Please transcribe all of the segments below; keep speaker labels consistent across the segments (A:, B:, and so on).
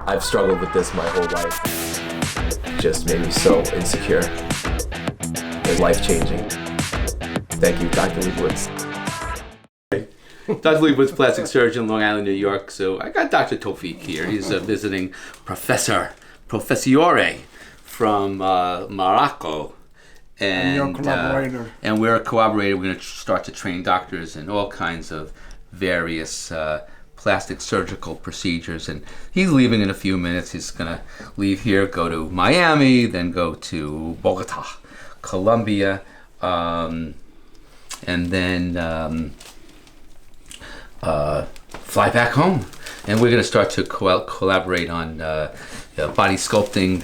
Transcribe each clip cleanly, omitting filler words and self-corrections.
A: I've struggled with this my whole life. It just made me so insecure. It's life-changing. Thank you, Dr. Lebowitz.
B: Dr. Lebowitz, plastic surgeon, Long Island, New York. So I got Dr. Tawfiq here. He's a visiting professore from Morocco.
C: And you're a collaborator.
B: And we're a collaborator. We're going to start to train doctors in all kinds of various plastic surgical procedures. And he's leaving in a few minutes. He's going to leave here, go to Miami, then go to Bogota, Colombia, and then fly back home. And we're going to start to collaborate on body sculpting,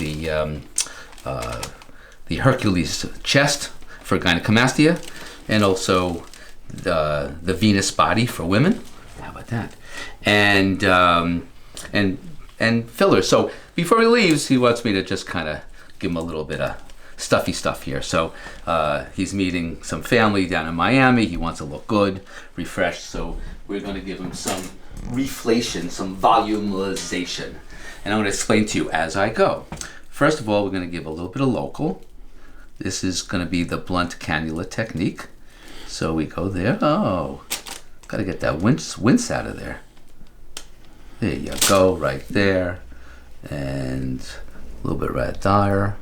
B: the Hercules chest for gynecomastia, and also the Venus body for women. How about that? And fillers. So before he leaves, he wants me to just kind of give him a little bit of stuffy stuff here. So he's meeting some family down in Miami. He wants to look good, refreshed. So we're going to give him some reflation, some volumization. And I'm going to explain to you as I go. First of all, we're going to give a little bit of local. This is going to be the Blunt Cannula Technique. So we go there. Oh, got to get that wince out of there. There you go, right there. And a little bit right there.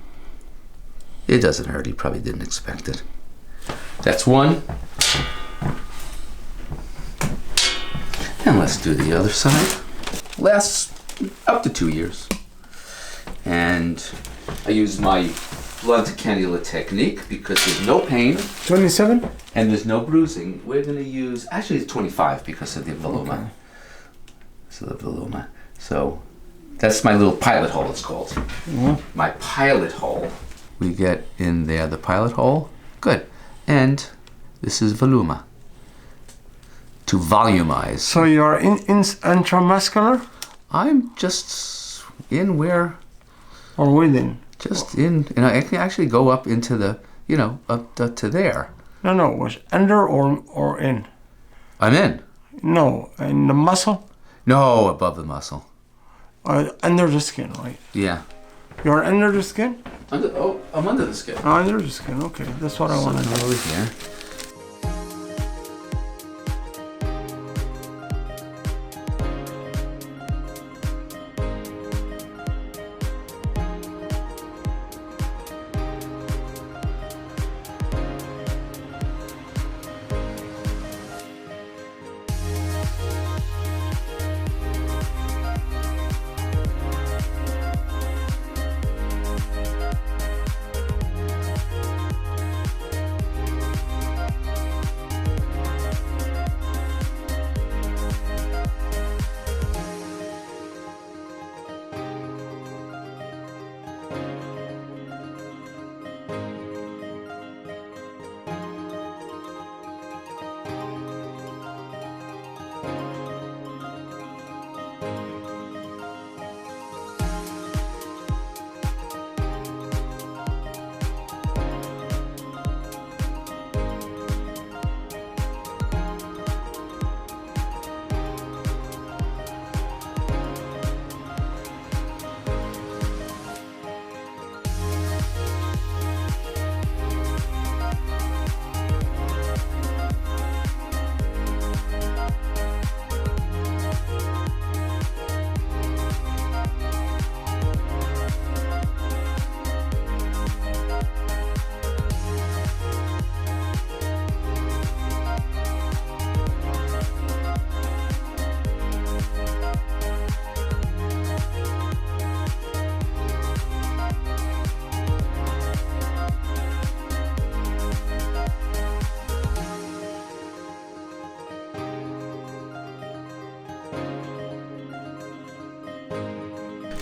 B: It doesn't hurt. He probably didn't expect it. That's one. And let's do the other side. Lasts up to 2 years. And I use my Blunt Cannula Technique because there's no pain.
C: 27?
B: And there's no bruising. We're going to use, actually it's 25 because of the voluma.
C: Okay.
B: So the voluma. So that's my little pilot hole, it's called.
C: Mm-hmm.
B: My pilot hole. We get in there the pilot hole. Good. And this is voluma. To volumize.
C: So you're in intramuscular?
B: I'm just in where...
C: Or within?
B: Just in, and I can actually go up into the, up to there.
C: No, was under or in?
B: I'm in.
C: No, in the muscle?
B: No, above the muscle.
C: Under the skin, right?
B: Yeah.
C: You're under the skin?
B: I'm under the skin.
C: Oh, under the skin, okay. That's what I want to know.
B: Over here.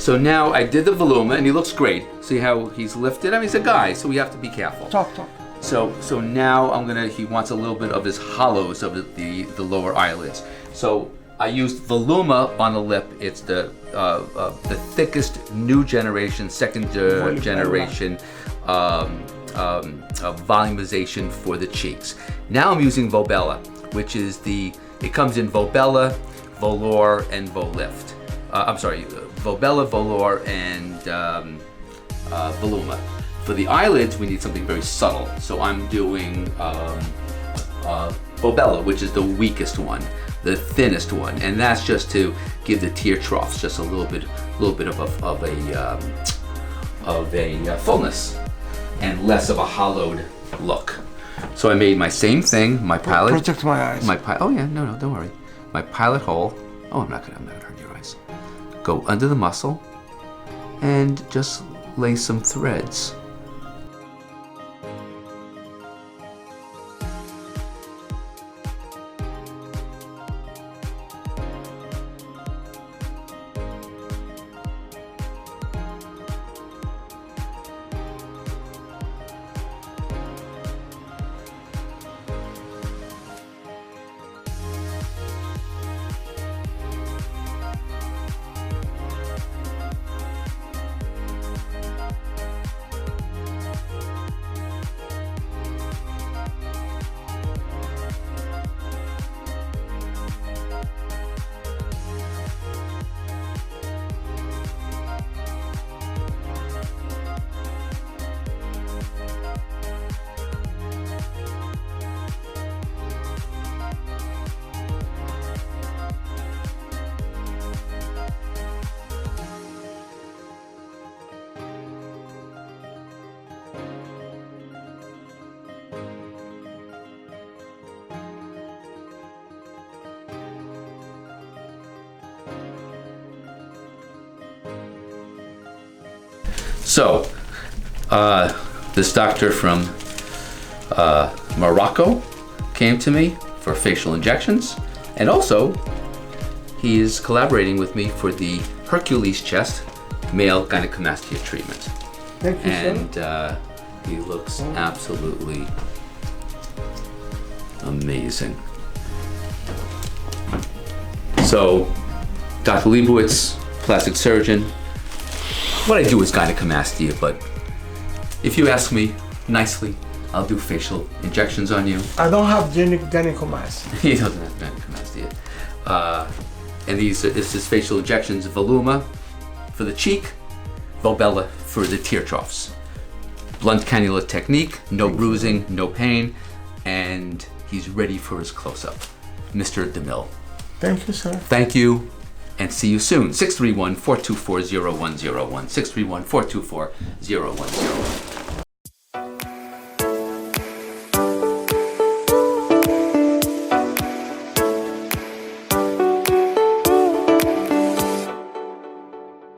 B: So now I did the voluma and he looks great. See how he's lifted? I mean, he's a guy, so we have to be careful.
C: Talk.
B: So now he wants a little bit of his hollows of the lower eyelids. So I used voluma on the lip. It's the thickest new generation, second generation volumization for the cheeks. Now I'm using Volbella, which is it comes in Volbella, Volure, and Volift. Volbella, Volor, and Voluma. For the eyelids, we need something very subtle. So I'm doing Volbella, which is the weakest one, the thinnest one, and that's just to give the tear troughs just a little bit of a fullness and less of a hollowed look. So I made my same thing, my pilot.
C: Protect my eyes.
B: Oh yeah, no, don't worry. My pilot hole. Oh, I'm not gonna hurt your eyes. Go under the muscle and just lay some threads. So, this doctor from Morocco came to me for facial injections, and also he is collaborating with me for the Hercules chest male gynecomastia treatment.
C: Thank you,
B: And
C: sir.
B: he looks absolutely amazing. So, Dr. Lebowitz, plastic surgeon. What I do is gynecomastia, but if you ask me nicely, I'll do facial injections on you.
C: I don't have gynecomastia.
B: He doesn't have gynecomastia. And this is facial injections, Voluma for the cheek, Volbella for the tear troughs. Blunt Cannula Technique, no bruising, no pain, and he's ready for his close-up. Mr. DeMille.
C: Thank you, sir.
B: Thank you, and see you soon. 631-424-0101. 631-424-0101.